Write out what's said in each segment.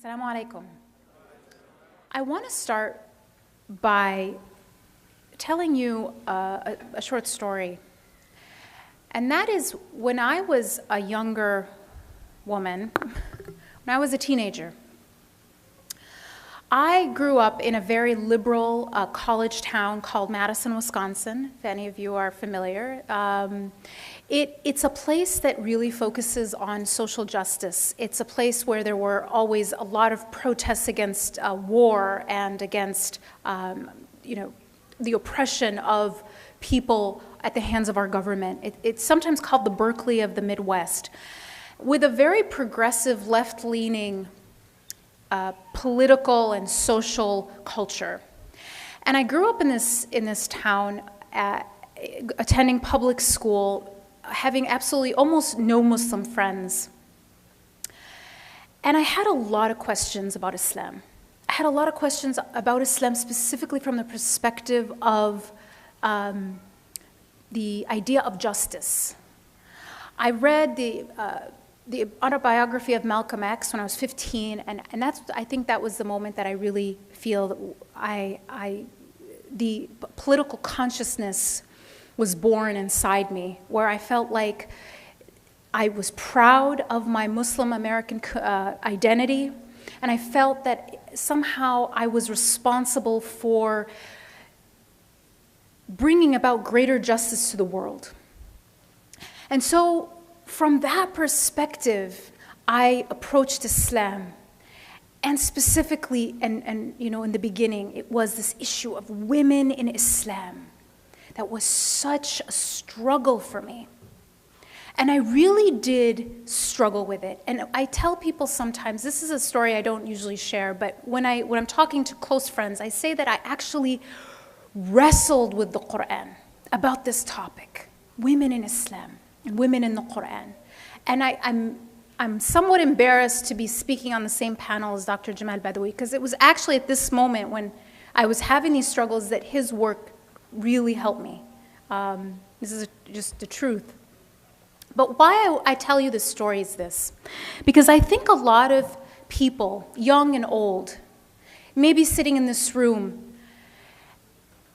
Assalamu alaikum. I want to start by telling you a short story. And that is when I was a younger woman, when I was a teenager, I grew up in a very liberal college town called Madison, Wisconsin, if any of you are familiar. It's a place that really focuses on social justice. It's a place where there were always a lot of protests against war and against the oppression of people at the hands of our government. It's sometimes called the Berkeley of the Midwest, with a very progressive, left-leaning political and social culture. And I grew up in this town, attending public school, having absolutely almost no Muslim friends. And I had a lot of questions about Islam. I had a lot of questions about Islam specifically from the perspective of the idea of justice. I read the autobiography of Malcolm X when I was 15, and I think that was the moment that I really feel that the political consciousness was born inside me, where I felt like I was proud of my Muslim American identity, and I felt that somehow I was responsible for bringing about greater justice to the world. And so from that perspective, I approached Islam. And specifically, and in the beginning, it was this issue of women in Islam that was such a struggle for me. And I really did struggle with it. And I tell people sometimes, this is a story I don't usually share, but when I'm talking to close friends, I say that I actually wrestled with the Quran about this topic, women in Islam and women in the Quran. And I'm somewhat embarrassed to be speaking on the same panel as Dr. Jamal Badawi, because it was actually at this moment when I was having these struggles that his work really helped me. This is just the truth. But why I tell you this story is this. Because I think a lot of people, young and old, maybe sitting in this room,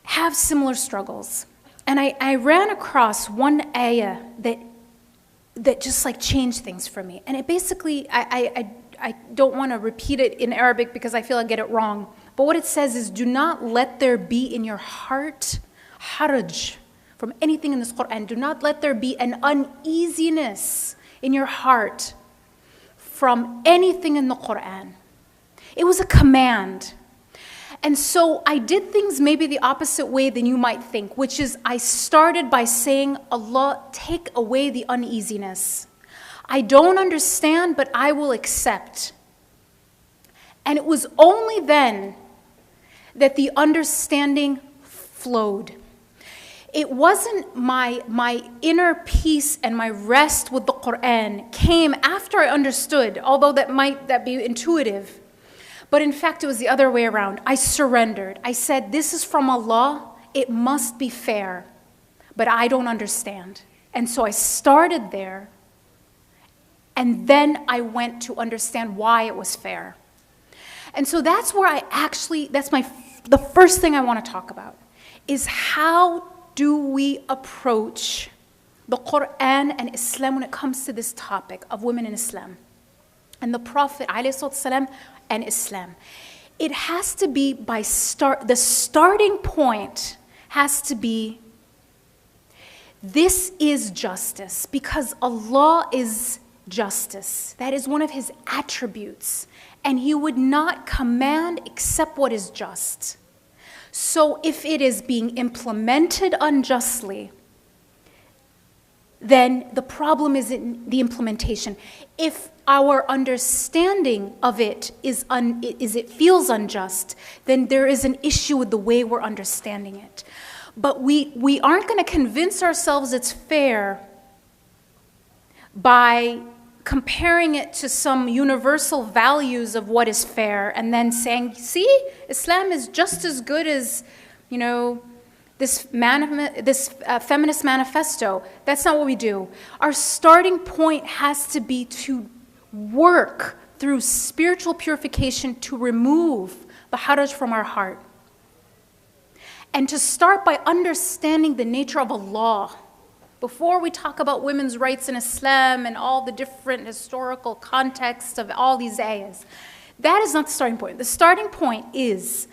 have similar struggles. And I ran across one ayah that just like changed things for me. And it basically, I don't want to repeat it in Arabic because I feel I get it wrong. But what it says is, do not let there be in your heart haraj from anything in this Quran. Do not let there be an uneasiness in your heart from anything in the Quran. It was a command. And so I did things maybe the opposite way than you might think, which is I started by saying, Allah, take away the uneasiness. I don't understand, but I will accept. And it was only then that the understanding flowed. It wasn't my inner peace and my rest with the Quran came after I understood, although that be intuitive. But in fact, it was the other way around. I surrendered. I said, this is from Allah. It must be fair. But I don't understand. And so I started there. And then I went to understand why it was fair. And so that's where the first thing I want to talk about is how do we approach the Quran and Islam when it comes to this topic of women in Islam and the Prophet ﷺ and Islam. It has to be the starting point has to be, this is justice, because Allah is justice. That is one of His attributes, and He would not command except what is just. So if it is being implemented unjustly, then the problem is in the implementation. If our understanding of it it feels unjust, then there is an issue with the way we're understanding it. But we aren't going to convince ourselves it's fair by comparing it to some universal values of what is fair and then saying, see, Islam is just as good as, this feminist manifesto. That's not what we do. Our starting point has to be to work through spiritual purification to remove the haraj from our heart. And to start by understanding the nature of Allah. Before we talk about women's rights in Islam and all the different historical contexts of all these ayahs, that is not the starting point. The starting point is,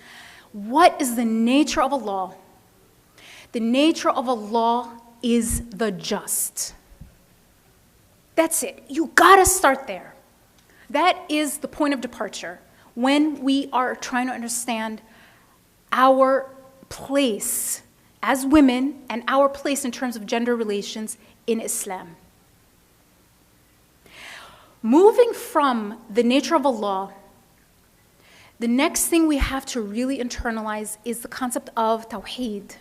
what is the nature of Allah? The nature of Allah is the just. That's it. You gotta start there. That is the point of departure when we are trying to understand our place as women and our place in terms of gender relations in Islam. Moving from the nature of Allah, the next thing we have to really internalize is the concept of tawheed.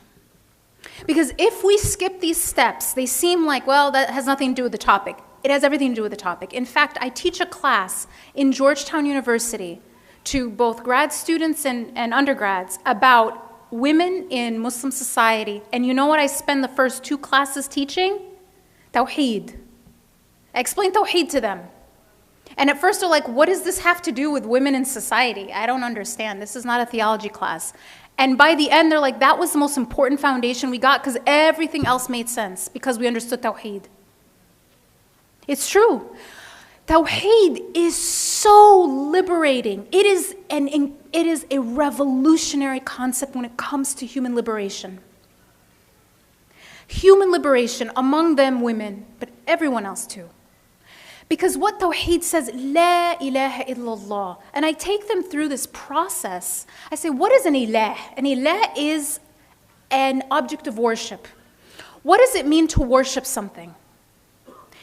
Because if we skip these steps, they seem like, well, that has nothing to do with the topic. It has everything to do with the topic. In fact, I teach a class in Georgetown University to both grad students and undergrads about women in Muslim society. And you know what I spend the first 2 classes teaching? Tawheed. I explain Tawheed to them. And at first they're like, what does this have to do with women in society? I don't understand. This is not a theology class. And by the end, they're like, that was the most important foundation we got because everything else made sense because we understood Tawheed. It's true. Tawheed is so liberating. It is a revolutionary concept when it comes to human liberation. Human liberation, among them women, but everyone else too. Because what Tawheed says, La ilaha illallah. And I take them through this process. I say, what is an ilah? An ilah is an object of worship. What does it mean to worship something?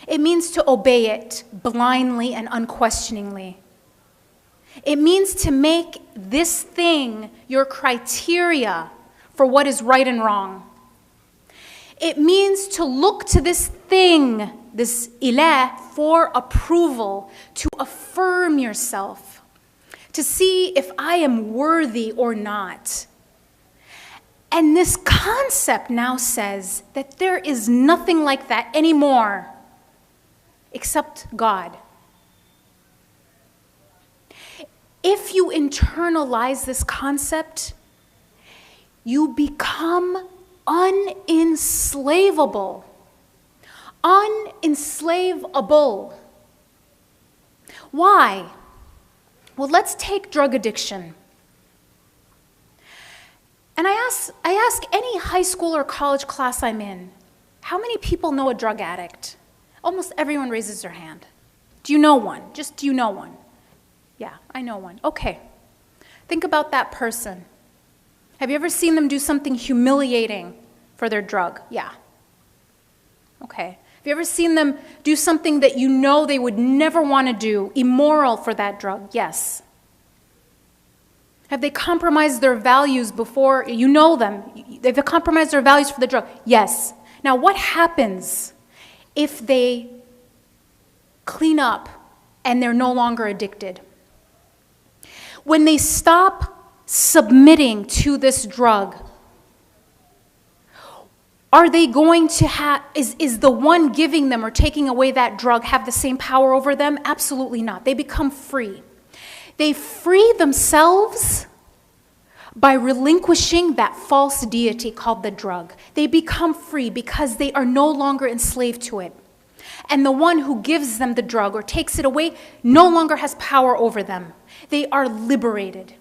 It means to obey it blindly and unquestioningly. It means to make this thing your criteria for what is right and wrong. It means to look to this thing, this ilah, for approval, to affirm yourself, to see if I am worthy or not. And this concept now says that there is nothing like that anymore except God. If you internalize this concept, you become unenslavable. Unenslavable. Why? Well, let's take drug addiction. And I ask any high school or college class I'm in, how many people know a drug addict? Almost everyone raises their hand. Do you know one? Just do you know one? Yeah, I know one. Okay. Think about that person. Have you ever seen them do something humiliating for their drug? Yeah. Okay. Have you ever seen them do something that you know they would never want to do, immoral for that drug? Yes. Have they compromised their values before? You know them. They've compromised their values for the drug? Yes. Now, what happens if they clean up and they're no longer addicted? When they stop submitting to this drug, are they going to have, is the one giving them or taking away that drug have the same power over them? Absolutely not. They become free. They free themselves by relinquishing that false deity called the drug. They become free because they are no longer enslaved to it. And the one who gives them the drug or takes it away no longer has power over them. They are liberated.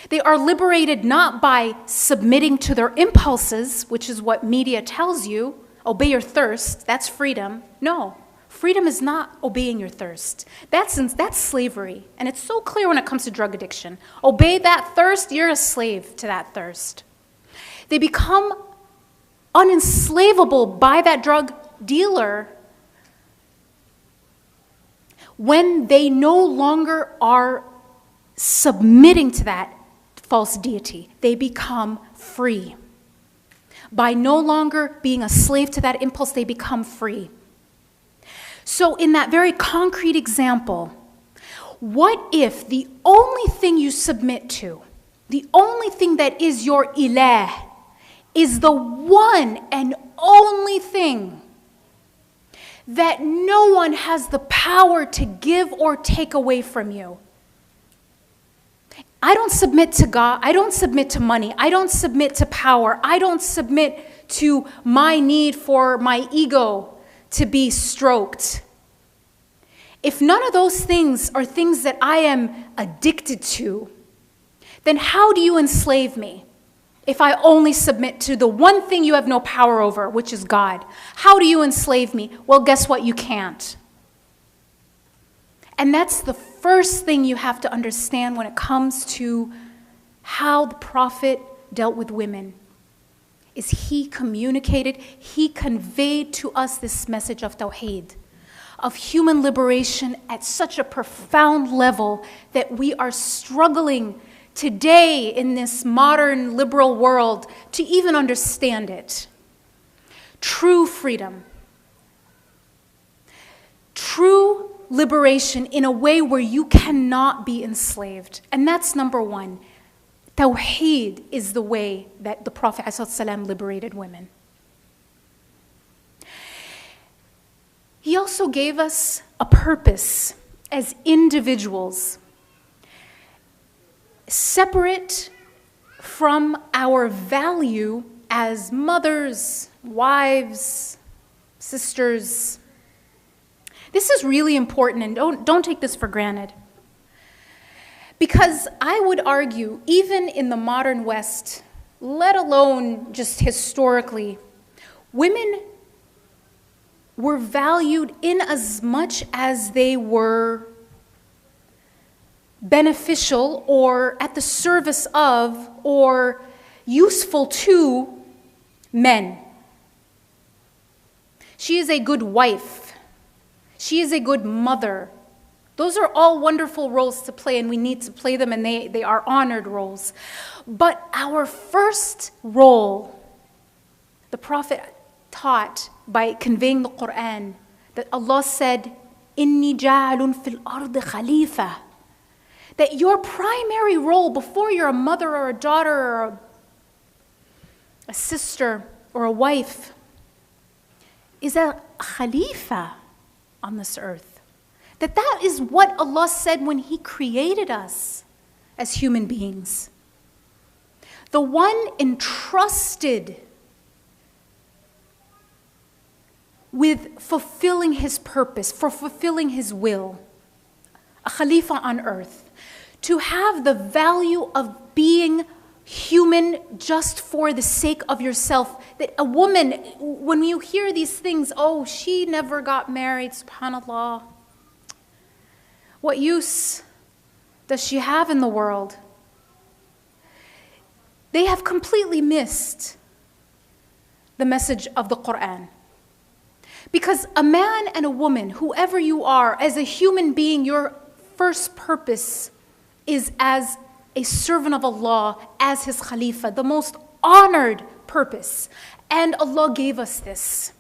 They are liberated not by submitting to their impulses, which is what media tells you, obey your thirst, that's freedom. No, freedom is not obeying your thirst. That's slavery. And it's so clear when it comes to drug addiction. Obey that thirst, you're a slave to that thirst. They become unenslavable by that drug dealer when they no longer are submitting to that false deity. They become free. By no longer being a slave to that impulse, they become free. So in that very concrete example, what if the only thing you submit to, the only thing that is your ilah, is the one and only thing that no one has the power to give or take away from you. I don't submit to God. I don't submit to money. I don't submit to power. I don't submit to my need for my ego to be stroked. If none of those things are things that I am addicted to, then how do you enslave me? If I only submit to the one thing you have no power over, which is God, how do you enslave me? Well, guess what? You can't. And that's the first thing you have to understand when it comes to how the Prophet dealt with women. Is he communicated, he conveyed to us this message of Tawheed, of human liberation at such a profound level that we are struggling today in this modern liberal world to even understand it. True freedom. True liberation in a way where you cannot be enslaved. And that's number one. Tawheed is the way that the Prophet ﷺ liberated women. He also gave us a purpose as individuals, separate from our value as mothers, wives, sisters. This is really important, and don't take this for granted. Because I would argue, even in the modern West, let alone just historically, women were valued in as much as they were beneficial or at the service of or useful to men. She is a good wife. She is a good mother. Those are all wonderful roles to play, and we need to play them, and they are honored roles. But our first role, the Prophet taught by conveying the Quran, that Allah said, "Inni ja'alun fil ard khalifa." That your primary role before you're a mother or a daughter or a sister or a wife is a khalifa on this earth. That is what Allah said when He created us as human beings. The one entrusted with fulfilling His purpose, for fulfilling His will, a khalifa on earth. To have the value of being human just for the sake of yourself. That a woman, when you hear these things, oh, she never got married, subhanAllah. What use does she have in the world? They have completely missed the message of the Quran. Because a man and a woman, whoever you are, as a human being, your first purpose is as a servant of Allah, as His Khalifa, the most honored purpose. And Allah gave us this.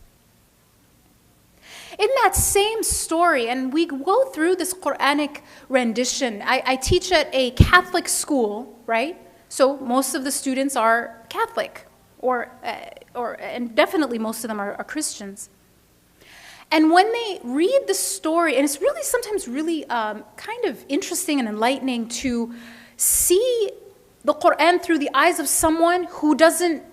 In that same story, and we go through this Quranic rendition, I teach at a Catholic school, right? So most of the students are Catholic, and definitely most of them are Christians. And when they read the story, and it's really sometimes really kind of interesting and enlightening to see the Quran through the eyes of someone who doesn't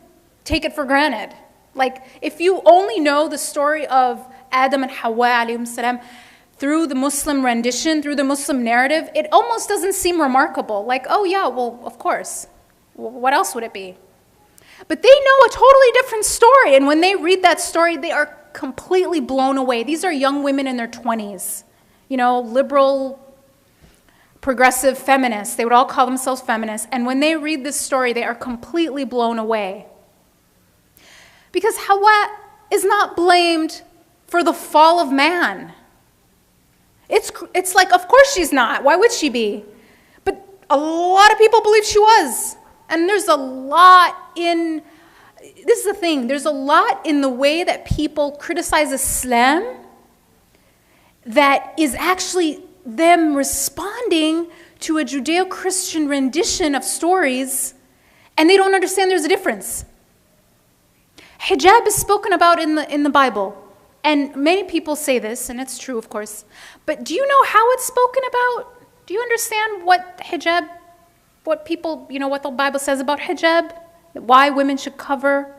take it for granted. Like, if you only know the story of Adam and Hawa alayhim salam through the Muslim rendition, through the Muslim narrative, it almost doesn't seem remarkable. Like, oh yeah, well, of course. What else would it be? But they know a totally different story, and when they read that story, they are completely blown away. These are young women in their 20s, liberal, progressive feminists. They would all call themselves feminists. And when they read this story, they are completely blown away. Because Hawa is not blamed for the fall of man. It's like, of course she's not. Why would she be? But a lot of people believe she was. And there's a lot in... This is the thing, there's a lot in the way that people criticize Islam that is actually them responding to a Judeo-Christian rendition of stories, and they don't understand there's a difference. Hijab is spoken about in the Bible, And many people say this, and it's true, of course, but do you know how it's spoken about? Do you understand what hijab, what people, what the Bible says about hijab? Why women should cover?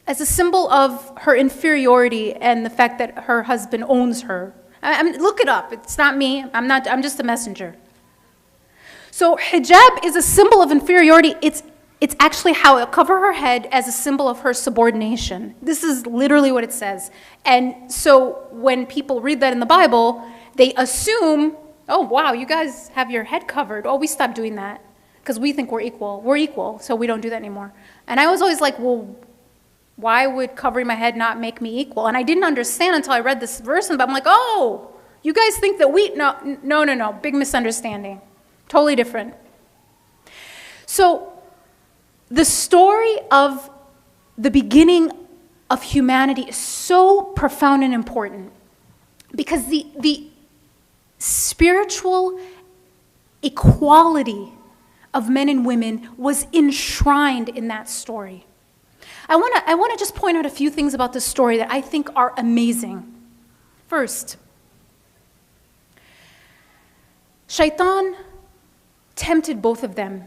As a symbol of her inferiority and the fact that her husband owns her. Look it up. It's not me. I'm just a messenger. So hijab is a symbol of inferiority. It's actually how it cover her head as a symbol of her subordination. This is literally what it says. And so when people read that in the Bible, they assume, oh, wow, you guys have your head covered. Oh, we stopped doing that because we think we're equal. We're equal, so we don't do that anymore. And I was always like, well, why would covering my head not make me equal? And I didn't understand until I read this verse, but I'm like, oh, you guys think that no, big misunderstanding. Totally different. So the story of the beginning of humanity is so profound and important because the spiritual equality of men and women was enshrined in that story. I want to just point out a few things about this story that I think are amazing. First, Shaitan tempted both of them.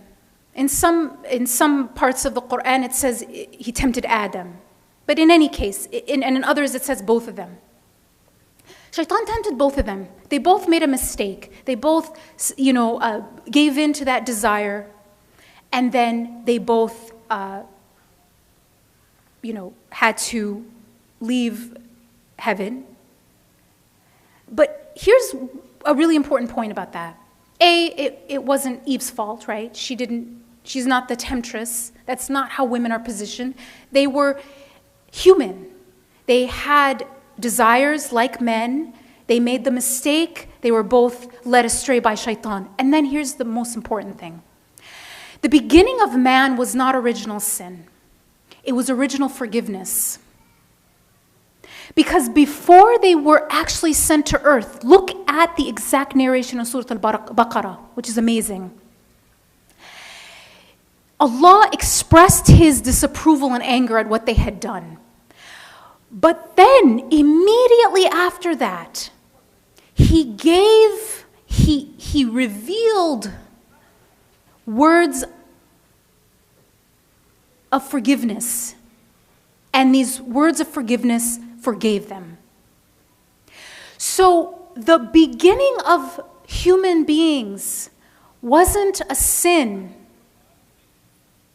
In some parts of the Quran it says he tempted Adam. But in any case, and in others it says both of them. Shaitan tempted both of them. They both made a mistake. They both, gave in to that desire. And then they both had to leave heaven. But here's a really important point about that. It wasn't Eve's fault, right? She's not the temptress. That's not how women are positioned. They were human. They had desires like men. They made the mistake. They were both led astray by Shaitan. And then here's the most important thing. The beginning of man was not original sin. It was original forgiveness. Because before they were actually sent to earth, look at the exact narration of Surah Al-Baqarah, which is amazing. Allah expressed His disapproval and anger at what they had done. But then, immediately after that, He revealed words of forgiveness. And these words of forgiveness forgave them. So the beginning of human beings wasn't a sin.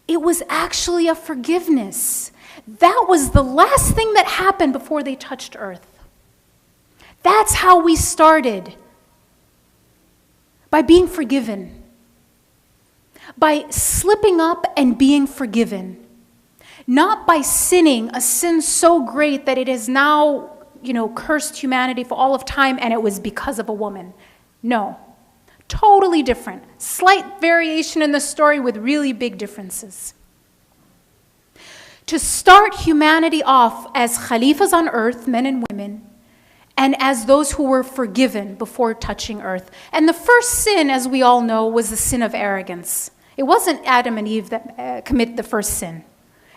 It was actually a forgiveness. That was the last thing that happened before they touched earth. That's how we started. By being forgiven. By slipping up and being forgiven. Not by sinning a sin so great that it has now, cursed humanity for all of time and it was because of a woman. No. Totally different. Slight variation in the story with really big differences. To start humanity off as khalifas on earth, men and women, and as those who were forgiven before touching earth. And the first sin, as we all know, was the sin of arrogance. It wasn't Adam and Eve that committed the first sin.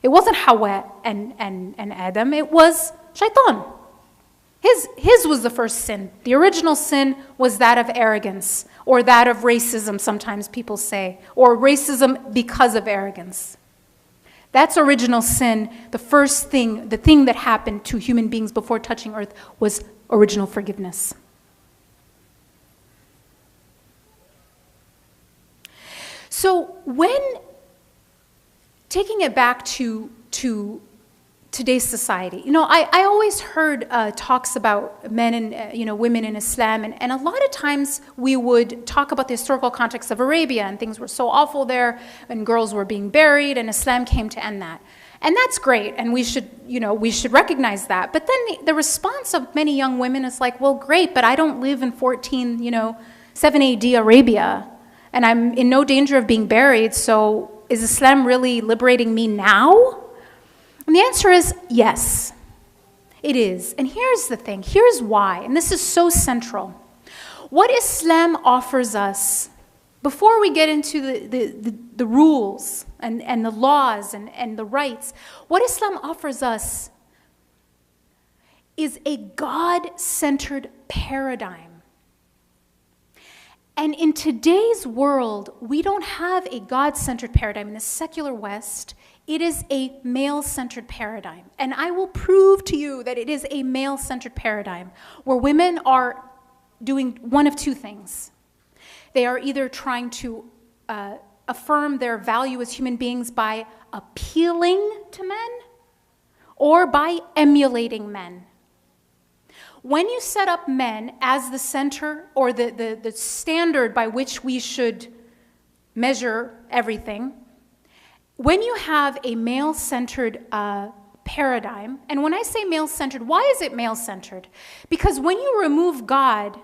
It wasn't Hawa and Adam, it was Shaitan. His was the first sin. The original sin was that of arrogance, or that of racism, sometimes people say, or racism because of arrogance. That's original sin. The first thing, the thing that happened to human beings before touching earth was original forgiveness. So when, taking it back to today's society, I always heard talks about men and women in Islam, and a lot of times we would talk about the historical context of Arabia, and things were so awful there, and girls were being buried, and Islam came to end that. And that's great, and we should recognize that. But then the response of many young women is like, well, great, but I don't live in 7 AD Arabia, and I'm in no danger of being buried, so is Islam really liberating me now? And the answer is yes, it is. And here's the thing, here's why, and this is so central. What Islam offers us, before we get into the rules and the laws and the rights, what Islam offers us is a God-centered paradigm. And in today's world, we don't have a God-centered paradigm. In the secular West, it is a male-centered paradigm. And I will prove to you that it is a male-centered paradigm where women are doing one of two things. They are either trying to affirm their value as human beings by appealing to men or by emulating men. When you set up men as the center or the standard by which we should measure everything, when you have a male-centered paradigm, and when I say male-centered, why is it male-centered? Because when you remove God,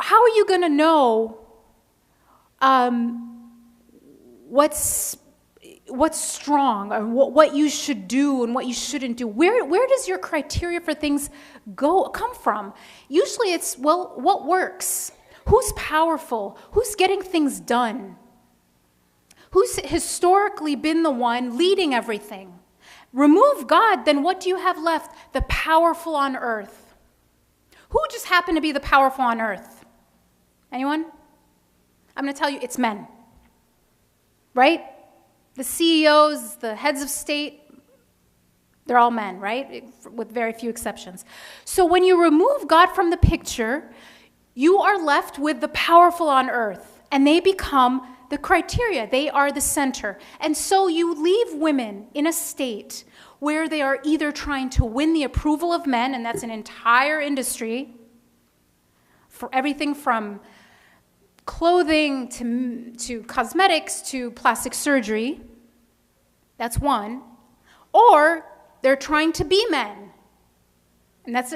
how are you going to know what's strong, or what you should do and what you shouldn't do? Where does your criteria for things come from? Usually it's, well, what works? Who's powerful? Who's getting things done? Who's historically been the one leading everything? Remove God, then what do you have left? The powerful on earth. Who just happened to be the powerful on earth? Anyone? I'm going to tell you, it's men. Right? The CEOs, the heads of state, they're all men, right? With very few exceptions. So when you remove God from the picture, you are left with the powerful on earth, and they become the criteria. They are the center. And so you leave women in a state where they are either trying to win the approval of men, and that's an entire industry, for everything from clothing to cosmetics to plastic surgery. That's one. Or they're trying to be men. And that's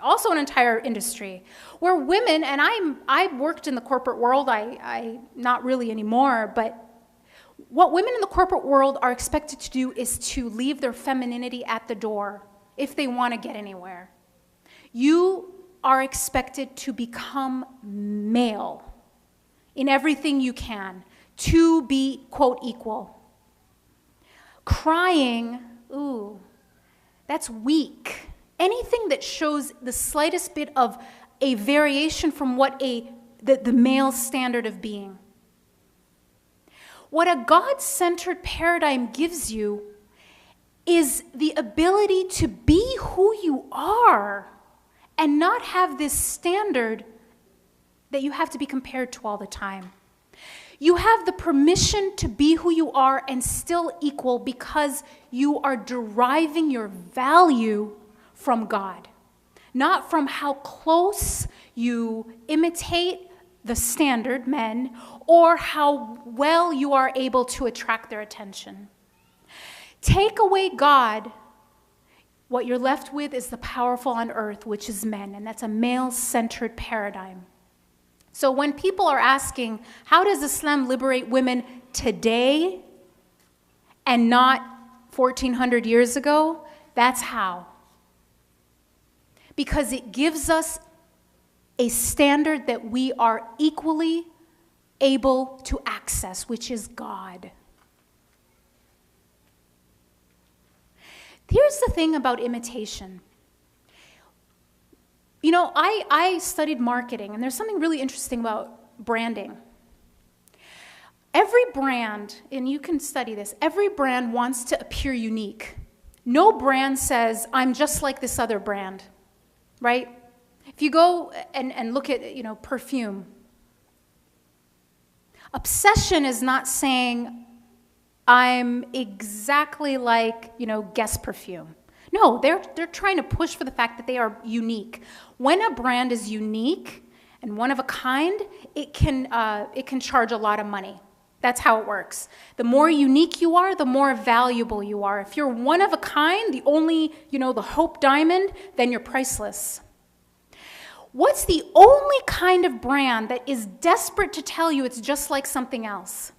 also an entire industry where women, and I worked in the corporate world, I not really anymore, but what women in the corporate world are expected to do is to leave their femininity at the door if they want to get anywhere. You are expected to become male in everything you can, to be, quote, equal. Crying, ooh, that's weak. Anything that shows the slightest bit of a variation from what the male standard of being. What a God-centered paradigm gives you is the ability to be who you are and not have this standard that you have to be compared to all the time. You have the permission to be who you are and still equal because you are deriving your value from God, not from how close you imitate the standard men or how well you are able to attract their attention. Take away God, what you're left with is the powerful on earth, which is men, and that's a male-centered paradigm. So when people are asking, how does Islam liberate women today and not 1,400 years ago? That's how. Because it gives us a standard that we are equally able to access, which is God. Here's the thing about imitation. You know, I studied marketing, and there's something really interesting about branding. Every brand, and you can study this, every brand wants to appear unique. No brand says, I'm just like this other brand, right? If you go and look at, perfume, obsession is not saying, I'm exactly like, Guess perfume. No, they're trying to push for the fact that they are unique. When a brand is unique and one of a kind, it can charge a lot of money. That's how it works. The more unique you are, the more valuable you are. If you're one of a kind, the only, the Hope Diamond, then you're priceless. What's the only kind of brand that is desperate to tell you it's just like something else?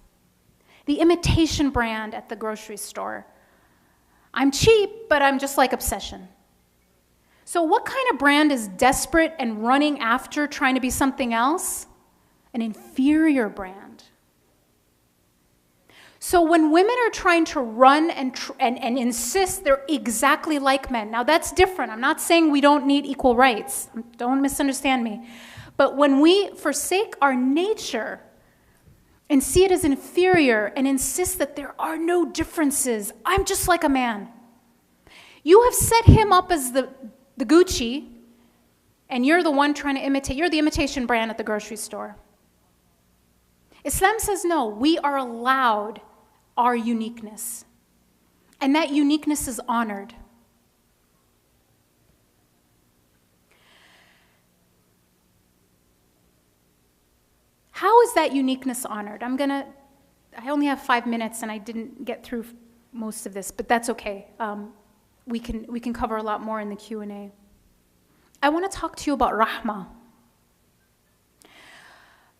The imitation brand at the grocery store. I'm cheap, but I'm just like obsession. So what kind of brand is desperate and running after trying to be something else? An inferior brand. So when women are trying to run and insist they're exactly like men, now that's different. I'm not saying we don't need equal rights. Don't misunderstand me. But when we forsake our nature and see it as inferior and insist that there are no differences, I'm just like a man. You have set him up as the Gucci, and you're the one trying to imitate. You're the imitation brand at the grocery store. Islam says no, we are allowed our uniqueness. And that uniqueness is honored. How is that uniqueness honored? I only have 5 minutes and I didn't get through most of this, but that's okay. We can cover a lot more in the Q&A. I want to talk to you about rahmah.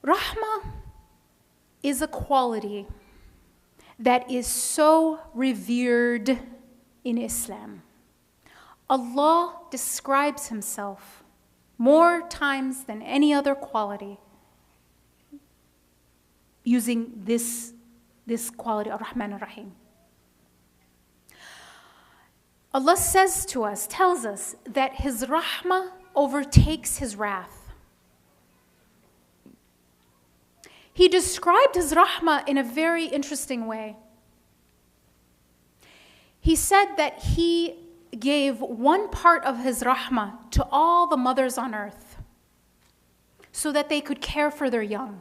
Rahmah is a quality that is so revered in Islam. Allah describes himself more times than any other quality using this quality, Ar-Rahman Ar-Rahim. Allah says to us, tells us that his rahmah overtakes his wrath. He described his rahmah in a very interesting way. He said that he gave one part of his rahmah to all the mothers on earth so that they could care for their young,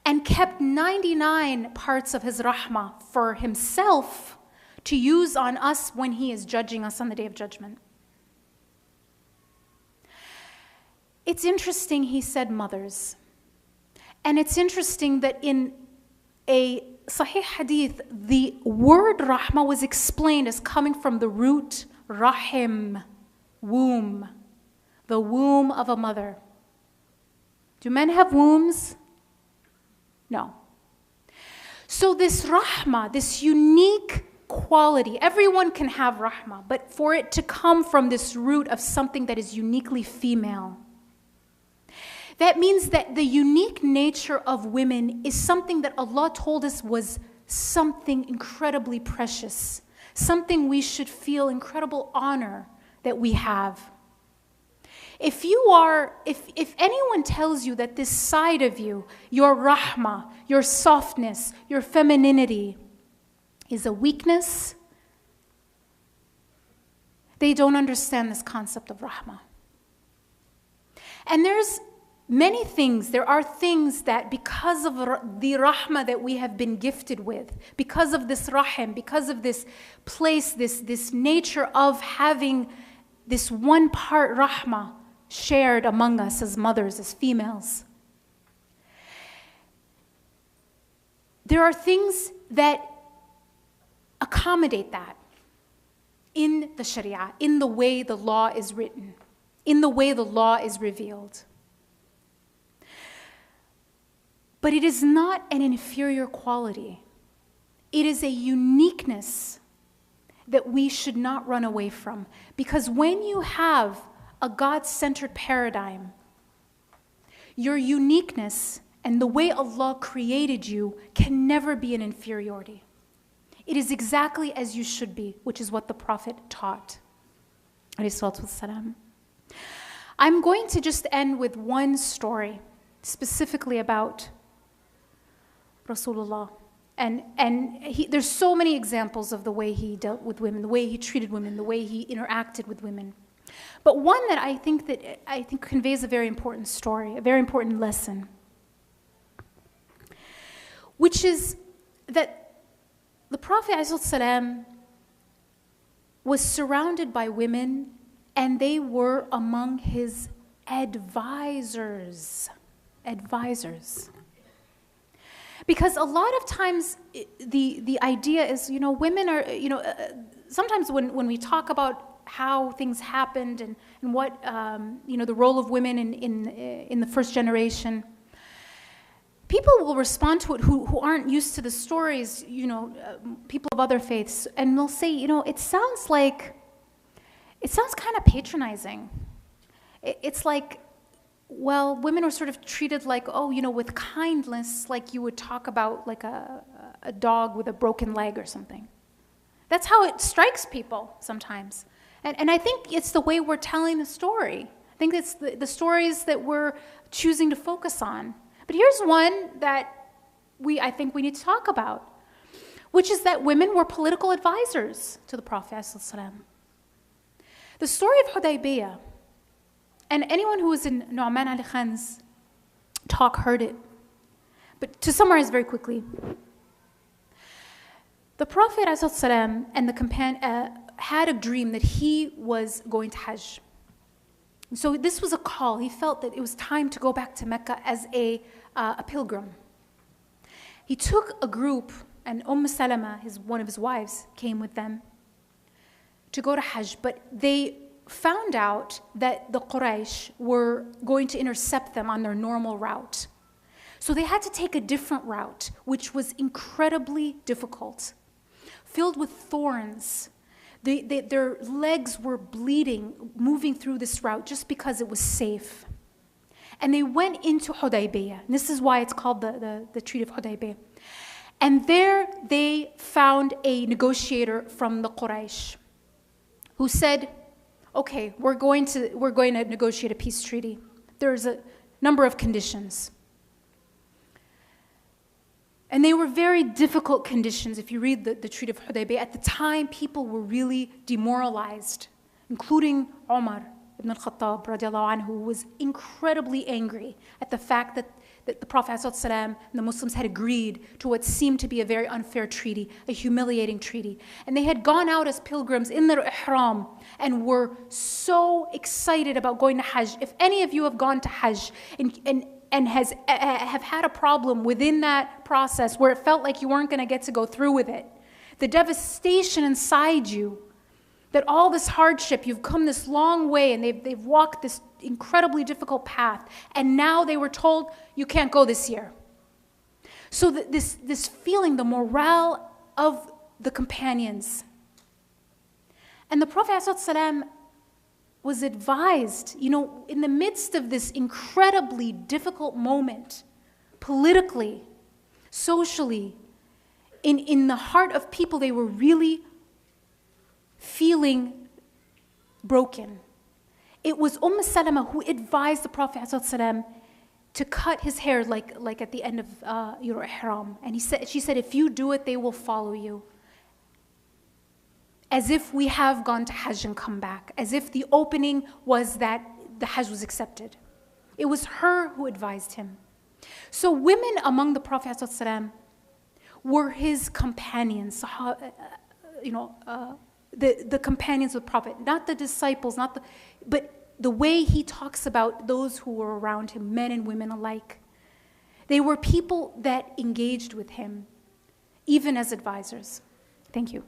and kept 99 parts of his rahmah for himself to use on us when he is judging us on the Day of Judgment. It's interesting he said mothers. And it's interesting that in a Sahih Hadith, the word rahmah was explained as coming from the root rahim, womb, the womb of a mother. Do men have wombs? No. So this rahmah, this unique quality, everyone can have rahmah, but for it to come from this root of something that is uniquely female, that means that the unique nature of women is something that Allah told us was something incredibly precious, something we should feel incredible honor that we have. If anyone tells you that this side of you, your rahmah, your softness, your femininity, is a weakness, they don't understand this concept of rahmah. And there are things that because of the rahmah that we have been gifted with, because of this rahim, because of this place, this nature of having this one part rahmah shared among us as mothers, as females, there are things that accommodate that in the Sharia, in the way the law is written, in the way the law is revealed. But it is not an inferior quality. It is a uniqueness that we should not run away from. Because when you have a God-centered paradigm, your uniqueness and the way Allah created you can never be an inferiority. It is exactly as you should be, which is what the Prophet taught. I'm going to just end with one story, specifically about Rasulullah. And there's so many examples of the way he dealt with women, the way he treated women, the way he interacted with women. But one that I think conveys a very important story, a very important lesson, which is that the Prophet ﷺ was surrounded by women, and they were among his advisors. Advisors. Because a lot of times the idea is, women are, sometimes when we talk about how things happened and what, the role of women in the first generation, people will respond to it who aren't used to the stories, people of other faiths, and they'll say, it sounds kind of patronizing. It's like, well, women are sort of treated like, with kindness, like you would talk about like a a dog with a broken leg or something. That's how it strikes people sometimes. And I think it's the way we're telling the story. I think it's the stories that we're choosing to focus on. But here's one that I think we need to talk about, which is that women were political advisors to the Prophet ﷺ. The story of Hudaybiyah, and anyone who was in Nu'man Ali Khan's talk heard it. But to summarize very quickly, the Prophet ﷺ and the companion had a dream that he was going to Hajj. So this was a call. He felt that it was time to go back to Mecca as a pilgrim. He took a group, and Salama, one of his wives, came with them to go to Hajj, but they found out that the Quraysh were going to intercept them on their normal route. So they had to take a different route, which was incredibly difficult, filled with thorns. Their legs were bleeding, moving through this route just because it was safe. And they went into Hudaybiyah. And this is why it's called the Treaty of Hudaybiyah. And there they found a negotiator from the Quraysh who said, okay, we're going to negotiate a peace treaty. There's a number of conditions. And they were very difficult conditions. If you read the Treaty of Hudaybiyah, at the time people were really demoralized, including Umar ibn al-Khattab radiallahu anhu, who was incredibly angry at the fact that the Prophet ﷺ and the Muslims had agreed to what seemed to be a very unfair treaty, a humiliating treaty. And they had gone out as pilgrims in their ihram and were so excited about going to Hajj. If any of you have gone to Hajj and have had a problem within that process where it felt like you weren't going to get to go through with it, the devastation inside you, that all this hardship, you've come this long way and they've walked this incredibly difficult path, and now they were told you can't go this year. So this feeling, the morale of the companions. And the Prophet ﷺ was advised, in the midst of this incredibly difficult moment, politically, socially, in the heart of people, they were really feeling broken. It was Salama who advised the Prophet ﷺ to cut his hair like at the end of your ihram. And she said, if you do it, they will follow you. As if we have gone to Hajj and come back. As if the opening was that the Hajj was accepted. It was her who advised him. So women among the Prophet ﷺ were his companions, the companions of the Prophet, not the disciples, but the way he talks about those who were around him, men and women alike. They were people that engaged with him, even as advisors. Thank you.